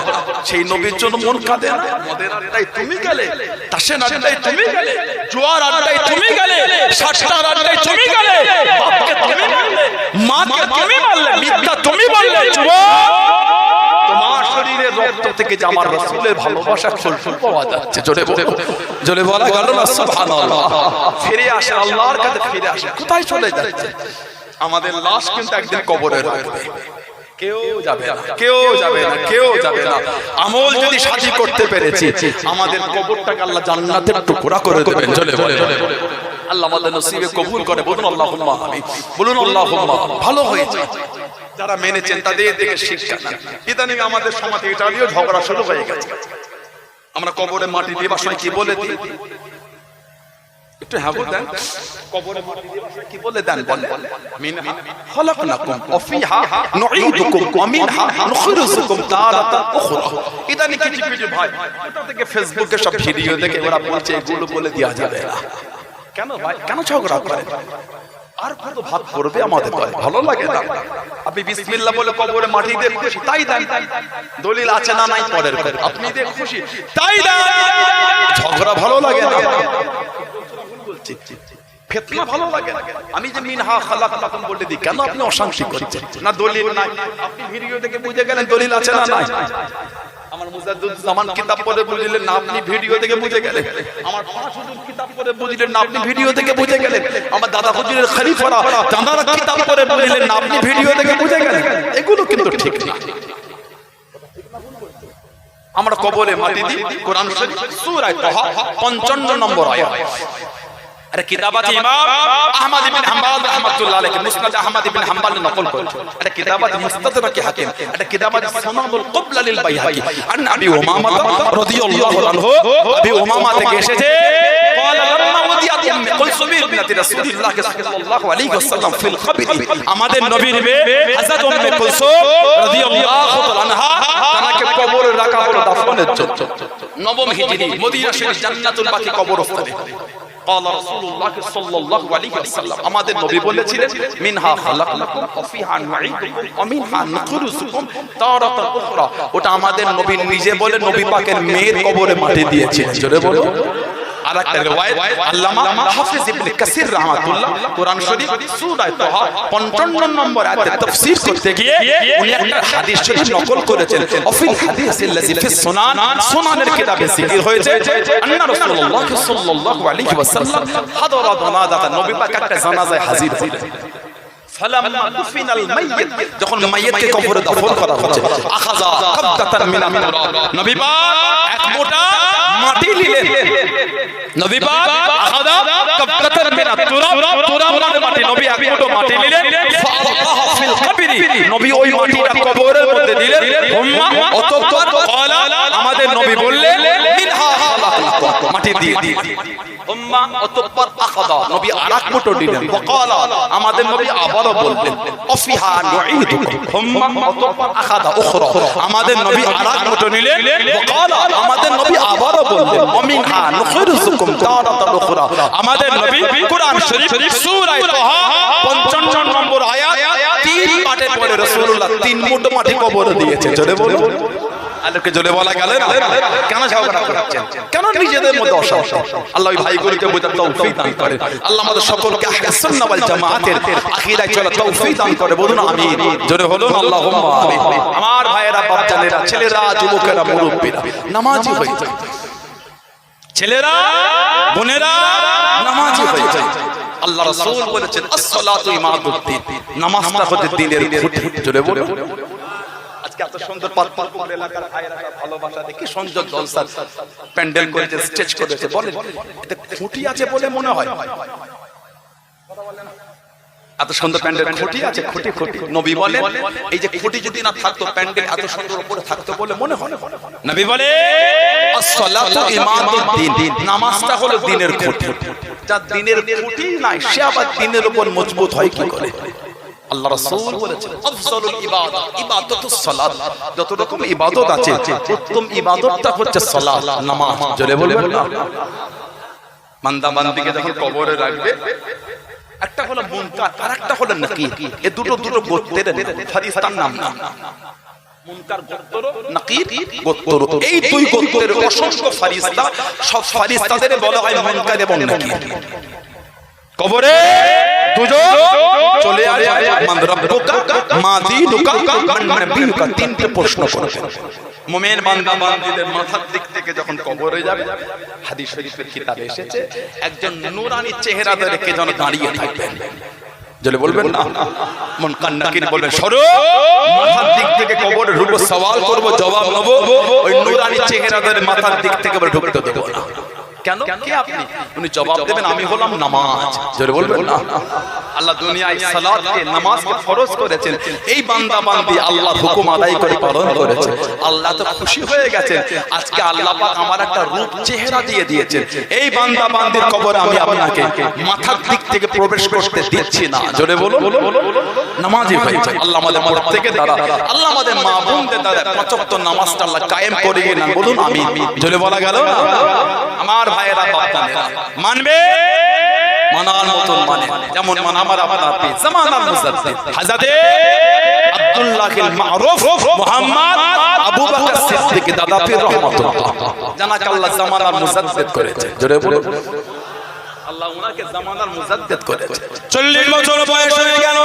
সেই নবীর জন্য মন কাঁদে না? মদের আড্ডায় তুমি গেলে, তাসের আড্ডায় তুমি গেলে, জুয়ার আড্ডায় তুমি গেলে, সাতটার আড্ডায় তুমি গেলে, বাপকে তুমি মারলে, মাকে তুমি মারলে, মিথ্যা তুমি বললে, যুবক তোমার শরীরের রক্ত থেকে যে আমার রাসূলের ভালোবাসা ফসল পাওয়া যাচ্ছে। জোরে বলে, জোরে বলা গেল না সুবহানাল্লাহ। ফিরে আসে আল্লাহর কাছে, ফিরে আসে। কোথায় চলে যাচ্ছে? আমাদের লাশ কিন্তু একদিন কবরে রাখবে, কেউ যাবে না, কেউ যাবে না, কেউ যাবে না। আমল যদি সাথী করতে পেরেছি আমাদের কবরটাকে আল্লাহ জান্নাতের টুকরা করে দেবেন। চলে বলে আল্লাহ আমাদের নসিবে কবুল করে। বলুন আল্লাহুম্মা আমিন, বলুন আল্লাহুম্মা। ভালো হয়েছে যারা মেনেছেন তাদের দিকে শিক্ষা নেন। ইদানিং আমাদের সমাজে এটা নিয়ে ঝগড়া শুরু হয়ে গেছে। আমরা কবরে মাটি দেবার সময় কি বলে দিই? একটু হ্যাঁ দেন, কবরে মাটি দিয়ে কি বলে দেন, বলেন মিনহা খালাকনাকুম ওয়া ফিহা নুঈদুকুম ওয়া মিনহা নুখরিজুকুম তারাতান উখরা। ইদানি কিছু কিছু ভাই ওটা থেকে ফেসবুকে সব ভিডিও দেখে ওরা বলছে এগুলো বলে দেওয়া যাবে না। কেন ভাই, কেন ঝগড়া করেন? আর কত ভাত পড়বে আমাদের দলে, ভালো লাগে না? আপনি বিসমিল্লাহ বলে কবরে মাটি দিয়ে খুশি তাই দেন, দলিল আছে না নাই পরের কথা, আপনি দিয়ে খুশি তাই দেন, ঝগড়া ভালো লাগে না, ফিতনা ভালো লাগে না। আমি যে মিনহা খালাকনাকুম বলে দিই, কেন আপনি অশান্তি করছেন? না দলিল নাই, আপনি ভিডিও দেখে বুঝে গেলেন দলিল আছে না নাই। আমার মুজাদ্দিদ জামান কিতাব পড়ে বুঝলেন না, আপনি ভিডিও দেখে বুঝে গেলেন। আমার পাঁচ হুজুর কিতাব পড়ে বুঝলেন না, আপনি ভিডিও দেখে বুঝে গেলেন। আমার দাদা হুজুরের খলিফারা তাঁরা কিতাব পড়ে বুঝলেন না, আপনি ভিডিও দেখে বুঝে গেলেন। এগুলো কিন্তু ঠিক না। আমরা কবরে মাটি দিই, কোরআন শরীফ সূরা তাহা 55 নম্বর আয়াত। আরে কিতাব আছে ইমাম আহমদ ইবনে হাম্বল রাহমাতুল্লাহ আলাইহি, মুসনাদ আহমদ ইবনে হাম্বল নকল করেছে। এটা কিতাব আছে মুস্তাদরাক হাকিম, এটা কিতাব আছে সুনানুল ক্বাবলা লিল বাইহাকি। আন আবি উমামা রাদিয়াল্লাহু আনহু, আবি উমামা থেকে এসেছে ক্বালা লাম্মা ওদিয়াত উম্মে কুলসুম বিনতি রাসূলিল্লাহ সাল্লাল্লাহু আলাইহি ওয়াসাল্লাম ফিল কবর। আমাদের নবীর মেয়ে হযরত উম্মে কুলসুম রাদিয়াল্লাহু তাআলা আনহা, তাকে কবরে রাখা হলো দাফনের জন্য। নবম হিজরি মদিনা শরীফ জান্নাতুল বাকি কবরস্থানে। قال رسول الله صلى الله عليه وسلم, আমাদের নবী বলেছিলেন মিনহা খালাকনাকুম ওয়া ফিহা নুঈদুকুম ওয়া মিনহা নুখরিজুকুম তারাতান উখরা। ওটা আমাদের নবী নিজে বলে নবী পাকের মেয়ের কবরে মাটি দিয়েছিলেন। জোরে বলো। আর একটা riwayat আল্লামা হাফিজ ইবনে কাসির রাহমাতুল্লাহ কোরআন শরীফ সূরা তাহা 55 নম্বর আয়াতে তাফসীর করতে গিয়ে উনি একটা হাদিস শরীফ নকল করেছেন। অফিল হাদিসিল্লাযী ফি সুনান, সুনানের কিতাবে যিকির হয়েছে আন্না রাসূলুল্লাহ সাল্লাল্লাহু আলাইহি ওয়াসাল্লাম হাদারা জানাজা, নবী পাক একটা জানাজায় হাজির ছিলেন। ফালাম্মা দুফিনাল মাইয়িত, যখন মাইয়িতকে কবরে দাফন করা হচ্ছে, আখাযা কাবদাতান মিনাত তুরাব, নবী পাক এক মোটা মাটি নিলেন। নবী পাক আখাযা কাবদাতান মিনাত তুরাব, তুরাব মানে মাটি, নবী এক মোটা মাটি নিলেন। ফাআলকাহা ফিল কবরি, নবী ওই মাটিটা কবরের মধ্যে দিলেন। হুম্মা অতঃপর ক্বালা, আমাদের নবী বললেন মিনহা খালাকনাকুম, মাটি দিয়ে দিলেন। হুম্মা অতঃপর আখাযা, নবী আরেক মোটা দিলেন। ওয়াকালা, আমাদের নবী আবারও বললেন অফিহা নুঈদুকুম। হুম্মা অতঃপর আখাযা উখরা, আমাদের নবী আরেক মোটা নিলেন। ওয়াকালা, আমাদের নবী আবারও বললেন ওয়ামিনহা নুখরিজুকুম তারাতান উখরা। আমাদের নবী কোরআন শরীফ সূরা তাহা 55 নম্বর আয়াত 3 পাঠে পড়ে রাসূলুল্লাহ 3 মুঠো মাটি কবরে দিয়েছে। জোরে বলো। আলোকে জোরে বলা গেল না? কেন ঝগড়া করছেন? কেন নিজেদের মধ্যে অশান্তি? আল্লাহ ওই ভাইগুলোকে বোঝার তৌফিক দান করে। আল্লাহ আমাদের সকলকে আহলে সুন্নাহ ওয়াল জামাতের আকীদায় চলার তৌফিক দান করে। বলুন আমিন। জোরে বলুন আল্লাহুম্মা আমিন। আমার ভাইয়েরা, বাচ্চারা, ছেলেরা, যুবকেরা, মুরব্বিরা নামাজি হয়ে যায়। ছেলেরা, বোনেরা নামাজি হয়ে যায়। আল্লাহ রাসূল বলেছেন as-সালাতু ইমাদুদ্দিন, নামাজটা হচ্ছে দ্বীনের খুঁটি। জোরে বলুন। আজকে এত সুন্দর পাতপুর এলাকার ভাইরা ভালোবাসা দেখি সুন্দর জলসা প্যান্ডেল করেছে, স্টেজ করেছে, বলেন এতে খুঁটি আছে বলে মনে হয়? এত সুন্দর প্যান্ডেল খুঁটি আছে? খুঁটি খুঁটি নবী বলেন এই যে খুঁটি যদি না থাকতো প্যান্ডেল এত সুন্দর উপরে থাকতো বলে মনে হয়? নবী বলে as-সালাতু ইমাদুদ্দিন, নামাজটা হলো দ্বীনের খুঁটি। যার দ্বীনের খুঁটি নাই সে আবার দ্বীনের উপর মজবুত হয় কি করে? আল্লাহ রাসূল বলেছেন আফজালুল ইবাদা ইবাদাতুস সালাত, যত রকম ইবাদত আছে উত্তম ইবাদতটা হচ্ছে সালাত, নামাজ। জোরে বলবেন না? বান্দা বান্দিকে যখন কবরে রাখবে, একটা হলো মুনকার আর একটা হলো নাকির, এই দুটো গোত্রের ফেরেশতার নাম না। মুনকার গোত্র, নাকির গোত্র, এই দুই গোত্রের অসংখ্য ফেরেশতা, সব ফেরেশতাদের বলা হয় মুনকার এবং নাকির। কবরে দুজন চলে আসে, মান রাব্বুকা মা দীনুকা মান নবিয়ুকা, তিনটে প্রশ্ন করবে। মুমিন বান্দা বান্দীদের মাথার দিক থেকে যখন কবরে যাবে, হাদিস শরীফের কিতাবে এসেছে একজন নূরানি চেহারা ধরে কে যেন দাঁড়িয়ে থাকবেন। জলে বলবেন না? মুনকার নাকির বলবেন সরো, মাথার দিক থেকে কবরে ঢুকবো, সওয়াল করব, জবাব নেব, ওই নূরানি চেহারা ধরে মাথার দিক থেকে ঢুকতে দেব না। কেন কে আপনি? উনি জবাব দেবেন আমি হলাম নামাজ। জোরে বলবেন না। আল্লাহ দুনিয়ায় সালাতকে নামাজকে ফরজ করেছেন, এই বান্দা বান্দি আল্লাহর হুকুম আদায় করে পালন করেছে, আল্লাহ তো খুশি হয়ে গেছেন। আজকে আল্লাহ পাক আমার একটা রূপ চেহারা দিয়ে দিয়েছেন, এই বান্দা বান্দির কবরে আমি আপনাকে মাথার দিক থেকে প্রবেশ করতে দিচ্ছি না। জোরে বলুন নামাজি ভাই, আল্লাহ আমাদের প্রত্যেকের দ্বারা, আল্লাহ আমাদের মা বোনদের দ্বারা পাঁচ ওয়াক্ত নামাজটা আল্লাহ কায়েম করিয়ে না। বলুন আমিন। জোরে বলা গেল না? আমার ভাইয়েরা বাপদানেরা মানবে, মানার মতন মানে, যেমন মান আমার আপনার পীর জামানার মুজাদ্দিদ হযরত আব্দুল্লাহিল মারুফ মুহাম্মদ আবু বকর সিদ্দিক দাদা পীর রাহমাতুল্লাহ, জানাকে আল্লাহ জামানার মুজাদ্দিদ করেছে। জোরে বলুন আল্লাহ উনাকে জামানার মুজাদ্দিদ করেছে। 40 বছর বয়স হয়ে গেল।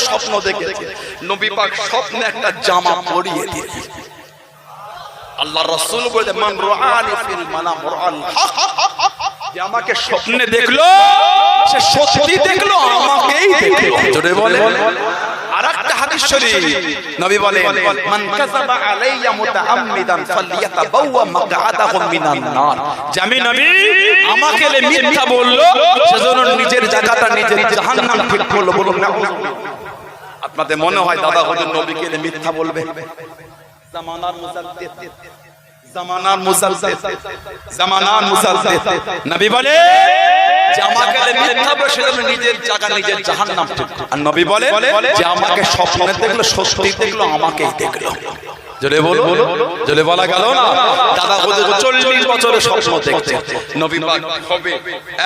স্বপ্ন দেখেছে, নবী পাক স্বপ্নে একটা জামা পরিয়ে দিয়েছে। আল্লাহ রাসূল বলে মান রাআনি ফিল মানাম রাআল হক, যে আমাকে স্বপ্নে দেখলো সে সত্যি দেখলো, আমাকেই দেখলো। জোরে বলে। আরেকটা হাদিস শরীফ নবী বলেন মান কাযাবা আলাইয়া মুতাআম্মিদান ফালইয়াতাবাওয়া মাকআদাহু মিনান নার, যে আমি নবী আমাকে মিথ্যা বললো সেজন্য নিজের জায়গাটা নিজের জাহান্নাম ঠিক করলো। বলুন না। আপনাদের মনে হয় দাদা হুজুর নবীকে মিথ্যা বলবে? জামানার মুজাদ্দিদ, জামানার মুজাদ্দিদ, জামানার মুজাদ্দিদ নবী বলে যে আমাকে মিথ্যা বলে সেজন্য নিজের জায়গা নিজের জাহান্নাম ঠিক। আর নবী বলে যে আমাকে স্বপ্নে দেখলো সত্যি দেখলো, আমাকেই দেখলো। জোরে বলো, জোরে বলা গেল না? দাদা হুজুর 40 বছরের স্বপ্ন দেখছে, নবী পাক হবে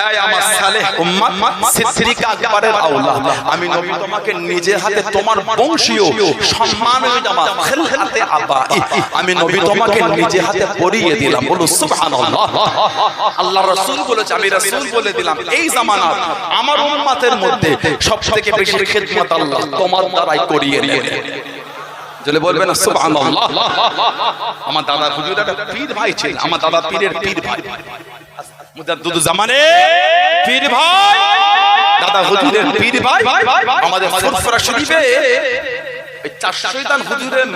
এই আমার সালেহ উম্মত সিদ্দিক আকবরের আওলাদ, আমি নবী তোমাকে নিজে হাতে তোমার বংশীয় সম্মানের জামা খিলহাতে আবাই আমি নবী তোমাকে নিজে হাতে পরিয়ে দিলাম। বলো সুবহানাল্লাহ। আল্লাহ রাসূল বলেছে, আমি রাসূল বলে দিলাম এই জামানার আমার উম্মতের মধ্যে সবথেকে বেশি খিদমত আল্লাহ তোমার দ্বারাই করিয়ে নেবেন। জলে বলবেন না সুবহানাল্লাহ। আমার দাদা হুজুর একটা পীর ভাই ছিল, আমার দাদা পীরের পীর ভাই, মুজাদ্দিদ জামানে পীর ভাই, দাদা হুজুরের পীর ভাই। আমাদের ফুরফুরা শরীফে এই 4 শয়তান হুজুরের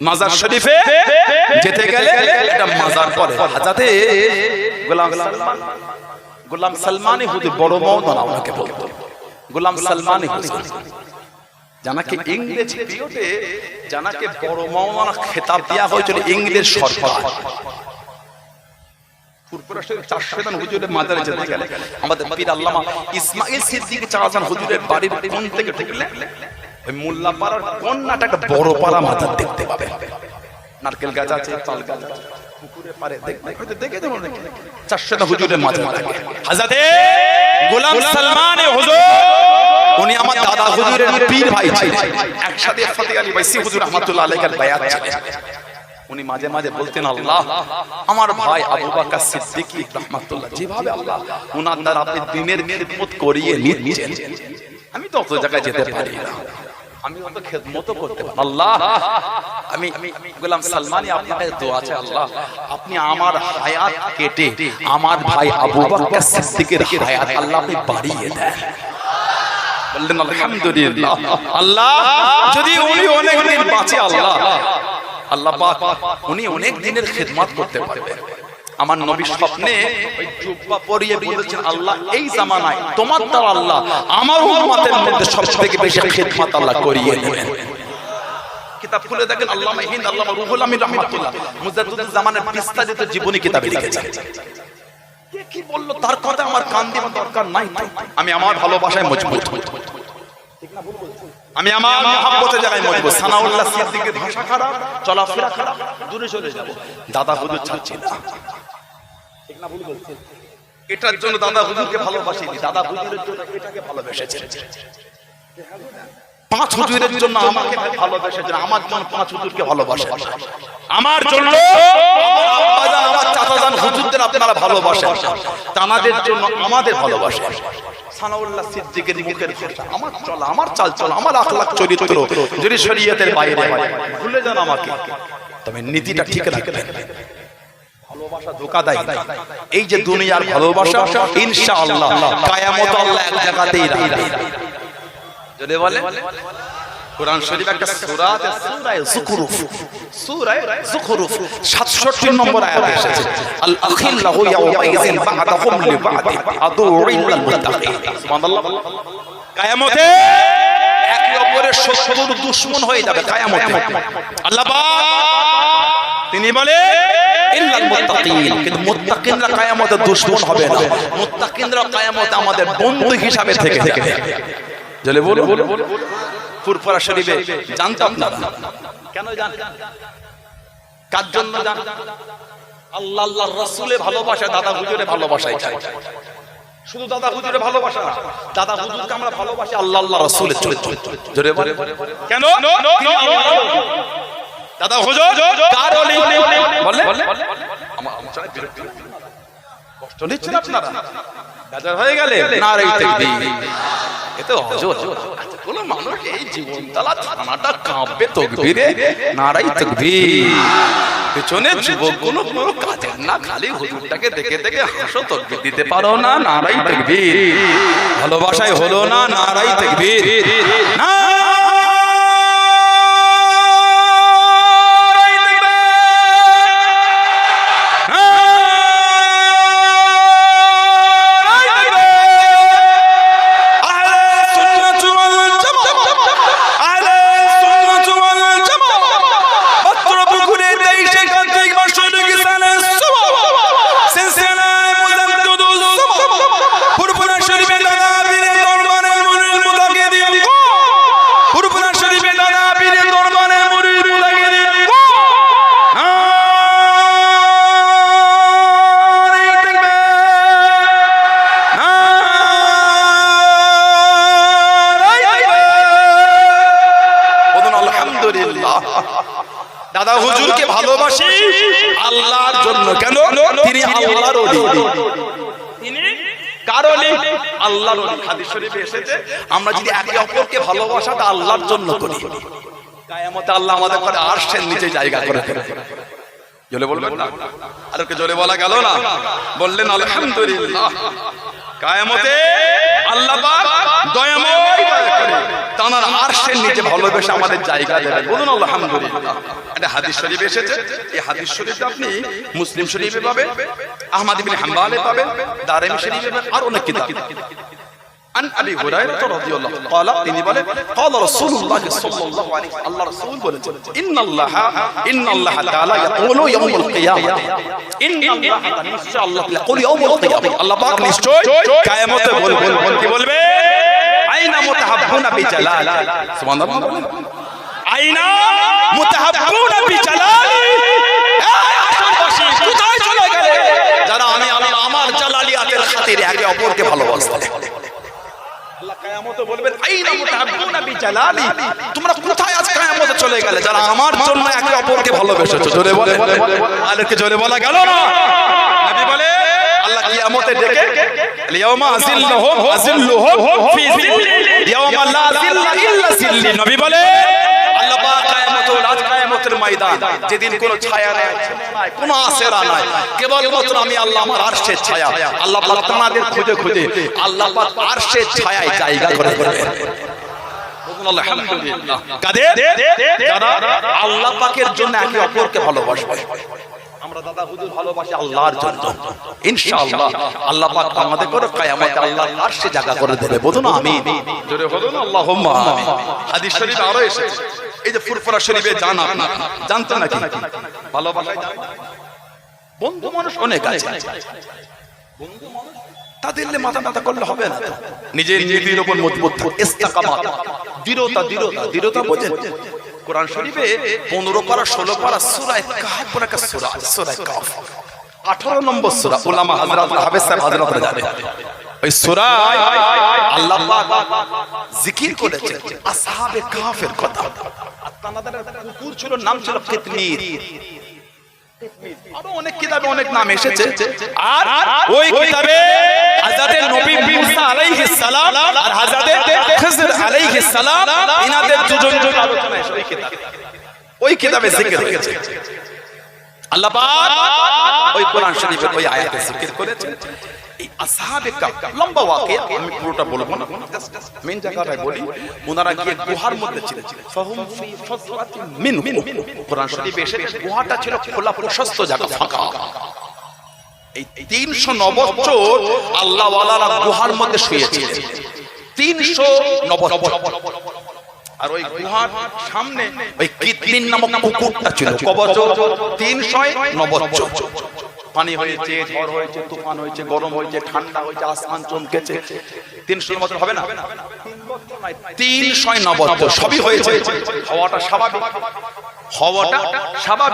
মাজার শরীফে যেতে গেলে একটা মাজার পড়ে, হাজরাতে গোলাম সালমানি হুজুর, বড় মওলানা ওনাকে বলতো গোলাম সালমানি হুজুর, জানাকে ইংরেজ পিরিয়ডে জানাকে বড় মওলানা খেতাব দেয়া হয়েছিল ইংরেজ সরকার। ফুরফুরা শরীফ 4 শয়তান হুজুরের মাজারে যেতে গেলে আমাদের পীর আল্লামা ইসমাইল সিদ্দিক চাচান হুজুরের বাড়ির কোণ থেকে ঢুকলে ওই মোল্লা পাড়ার কন্যাটাকে বড় পাড়া মাজার দেখতে পাবে। নারকেল গাছ আছে, তাল গাছ আছে, পুকুরের পাড়ে দেখে দেবো 4 শয়তান হুজুরের মাজার লাগে। হযরতে গোলাম সালমান হুজুর উনি আমার দাদা হুজুরের পীর ভাই ছিলেন, একসাথে ফতেহ আলী ভাই সি হুজুর রাহমাতুল্লাহ আলাইহির বায়াত ছিলেন। উনি মাঝে মাঝে বলতেন আল্লাহ আমার ভাই আবু বকর সিদ্দিক রাহমাতুল্লাহ যেভাবে আল্লাহ ওনার দ্বারা আপনি দ্বীনের খিদমত করিয়ে নিচ্ছেন, আমি তো অত জায়গায় যেতে পারি না, আমি অত খেদমত করতে পারি আল্লাহ। আমি বললাম সালমানি আপনাকে দোয়া আছে আল্লাহ, আপনি আমার হায়াত কেটে আমার ভাই আবু বকর সিদ্দিকের হায়াত আল্লাহ আপনি বাড়িয়ে দেন। বললেন আলহামদুলিল্লাহ। আল্লাহ যদি উনি অনেক দিন বাঁচে আল্লাহ, আল্লাহ পাক উনি অনেক দিনের খেদমত করতে পারবেন। আমার নবী স্বপ্নে ওই জুব্বা পরিয়ে বলেছেন আল্লাহ এই জামানায় তোমার দ্বারা আল্লাহ আমার উম্মতের মধ্যে সবথেকে বেশি খেদমত আল্লাহ করিয়ে নেবেন। কিতাব খুলে দেখেন আল্লামা হিন্দ আল্লামা রুহুল আমিন রাহমাতুল্লাহ মুজাদ্দিদুল জামানের বিস্তারিত জীবনী কিতাবে লিখেছেন। কে কি বলল তার কথা আমার কান দেওয়ার দরকার নাই। আমি আমার ভালোবাসায় মজবুত, আমি আমার মহব্বতের জায়গায় মজবুত। সানাউল্লাহ সিদ্দিকের ভাষা খারাপ, চলাফেরা খারাপ, দূরে চলে যাব। দাদা হুজুর চাচ্ছি না, ঠিক না ভুল বলছি? এটার জন্য দাদা হুজুরকে ভালোবাসিনি, দাদা হুজুরের জন্য এটাকে ভালোবেসেছে। পাঁচ হুজুরের জন্য আমাকে ভালোবেসেছেন, আমার জন্য পাঁচ হুজুরকে ভালোবাসেন। আমার জন্য আমার আব্বাজান আমার চাচাজান হুজুরদের আপনারা ভালোবাসেন, তানাদের জন্য আমাদের ভালোবাসেন। সানাউল্লাহ সিদ্দিকের মুখের ভাষা, আমার চলা, আমার চাল চলা, আমার আখলাক চরিত্র যদি শরীয়তের বাইরে হয় ভুলে যান আমাকে, তবে নীতিটা ঠিক রাখবেন। ভালোবাসা ধোঁকা দেয় না। এই যে দুনিয়ার ভালোবাসা ইনশাআল্লাহ কিয়ামত আল্লাহ এক জায়গাতেই রাখবে। যদি বলে কোরআন শরীফ একটা সূরা আছে, সূরা যুখরুফ 67 নম্বর আয়াতে এসেছে আল আখিল্লাহু ইয়াওমাইযিন বা'দাহুম লিবা'দিন আদু ইল্লাল মুত্তাকিন। সুবহানাল্লাহ। কিয়ামতে একে অপরের শত্রুর দুশমন হয়ে যাবে কিয়ামতে। আল্লাহ পাক তিনি বলে ইল্লাল মুত্তাকিন, কিন্তু মুত্তাকিনরা কিয়ামতে দুশমন হবে না, মুত্তাকিনরা কিয়ামতে আমাদের বন্ধু হিসাবে থেকে যাবে। জলে বলো ফুরফুরা শরীফে জানতাম না, কেন জান? কার জন্য জান? আল্লাহ আল্লাহর রাসূলের ভালোবাসা, দাদা হুজুরের ভালোবাসাই চাই। শুধু দাদা হুজুরের ভালোবাসা না, দাদা হুজুরকে আমরা ভালোবাসি আল্লাহ আল্লাহর রাসূলের চরিত্র। জোরে বলে কেন? দাদা হুজুর কার ওলি বলে আমার বিরক্তি কষ্ট নিচ্ছেন আপনারা, বেজার হয়ে গেলে নারে তাকবীর। এতো হজর কোন মানুষ এই জীবনতলা থানাটা কাঁপবে তাকবীরে, নারাই তাকবীর। পেছনে যুবক কোনো কাজের না, খালি হুজুরটাকে দেখে দেখে হাসো, তাকবীর দিতে পারো না, নারাই তাকবীর। ভালোবাসায় হলো না, নারাই তাকবীর। না দাদা হুজুরকে ভালোবাসি আল্লাহর জন্য। কেন? তিনি আল্লাহর ওলি। তিনি কার ওলি? আল্লাহর ওলি। হাদিস শরীফে এসেছে আমরা যদি একে অপরকে ভালোবাসাটা আল্লাহর জন্য করি, কিয়ামতে আল্লাহ আমাদের করে আরশের নিচে জায়গা করে দেবে। জোরে বলবেন না? আর ওকে জোরে বলা গেল না? বললেন আলহামদুলিল্লাহ। কিয়ামতে আল্লাহ পাক দয়াময় করে তানার আরশের নিচে ভালোবেসে আমাদের জায়গা দেবে। বলুন আলহামদুলিল্লাহ। এটা হাদিস শরীফে এসেছে। এই হাদিস শরীফে আপনি মুসলিম শরীফে পাবেন, আহমদ ইবনে হাম্বলে পাবেন, দারিমি শরীফে পাবেন, আর অনেক কিতাব। আন আবি হুরায়রা রাদিয়াল্লাহু তাআলা তিনি বলেন قال رسول الله صلى الله عليه وسلم আল্লাহ রাসূল বলেছেন ইন্নাল্লাহ তাআলা ইয়াকুলু ইয়াউমুল কিয়ামাহ ইন্নাল্লাহ নিশ্চয় আল্লাহ ইয়াকুলু ইয়াউমুল কিয়ামাহ আল্লাহ পাক নিশ্চয় কিয়ামতে বলবেন। কি বলবে? আইনা মুতাহাব্বুনা বিজালালি। সুবহানাল্লাহ। আইনা মুতাহাব্বুনা বিজালালি। কোথায় চলে গেলে যারা আমি আমার জালালিয়াতের খাতিরে একে অপরকে ভালোবাসতে? আল্লাহ কিয়ামতে বলবেন আইনা মুতাহাব্বুনা বিজালালি, তোমরা কোথায় আজ কিয়ামতে চলে গেলে যারা আমার জন্য একে অপরকে ভালোবেসেছো? জোরে বলে আলেকে জোরে বলা গেল না? নবী বলে আল্লাহ কিয়ামতে ডেকে ইয়াউমা আজিল্লুহুম ফি জিল্লি ইয়াওমা লা জিল্লা ইল্লা জিল্লি। নবী বলে আল্লাহ পাক কিয়ামতুল আজ কিয়ামতের ময়দান, যেদিন কোনো ছায়া নাই, কোনো আশেরা নাই, কেবলমাত্র আমি আল্লাহ আমার আরশের ছায়া। আল্লাহ পাক তোমাদের খুঁজে খুঁজে আল্লাহ পাক আরশের ছায়ায় জায়গা করে দেবেন। বলুন আলহামদুলিল্লাহ। কাদের? যারা আল্লাহ পাকের জন্য একে অপরকে ভালোবাসবে। আমরা দাদা হুজুর ভালোবাসি আল্লাহর জন্য। ইনশাআল্লাহ আল্লাহ পাক আমাদের করে কিয়ামতে আল্লাহ আরশে জায়গা করে দেবে। বলুন আমিন। জোরে বলুন আল্লাহুম্মা আমিন। হাদিস শরীফে আরো এসেছে, এই যে ফুরফুরা শরীফে জান আপনারা জানতেন নাকি? ভালোবাসা বন্ধু মানুষ অনেক আছে, বন্ধু মানুষ তাদের মাথা মাথা করলে হবে না, নিজের নীতির উপর মজবুত থাক, ইস্তিকামাত, দৃঢ়তা দৃঢ়তা দৃঢ়তা বোঝেন। কোরআন শরীফে 15 পারা 16 পারা সূরা কাহফ বলে একটা সূরা, সূরা কাহফ 18 নম্বর সূরা। উলামা হযরত হাফেজ সাহেব হযরতরা জানেন ওই সূরায় আল্লাহ পাক জিকির করেছেন আসহাবে কাহফের কথা। তাদের কুকুর ছিল, নাম ছিল কিতমির। আরো অনেক কিতাবে অনেক নাম এসেছে। আর ওই কিতাবে হযরত নবী মুসা আলাইহিস সালাম আর হযরত খিজর আলাইহিস সালাম ইনাদের দুজন আলোচনা এসে ওই কিতাবে জিকির হয়েছে। আল্লাহ পাক ওই কোরআন শরীফের ওই আয়াতে জিকির করেছেন এই আসহাবে কাহফ। লম্বা ওয়াকিয়া, আমি পুরোটা বলবো না, মেন জায়গাটায় বলি। ওনারা গিয়ে গুহার মধ্যে ছিলেন, ফাহুম ফি ফাসরাতিন মিনহু। কোরআন শরীফে এসেছে গুহাটা ছিল খোলা প্রশস্ত জায়গা, ফাঁকা। এই 309 বছর আল্লাহ ওয়ালারা গুহার মধ্যে শুয়েছিলেন, 309 বছর। আর ওই গুহার সামনে ওই কিতমির নামক কুকুরটা ছিল। কত বছর? 309 বছর। পানি হয়েছে, ঝড় হয়েছে, তুফান হয়েছে, গরম হয়েছে, ঠান্ডা হয়েছে, আসমান চমকেছে। 300 বছর হবে না? 309 বছর সবই হয়েছে। হওয়াটা স্বাভাবিক, হওয়াটা স্বাভাবিক।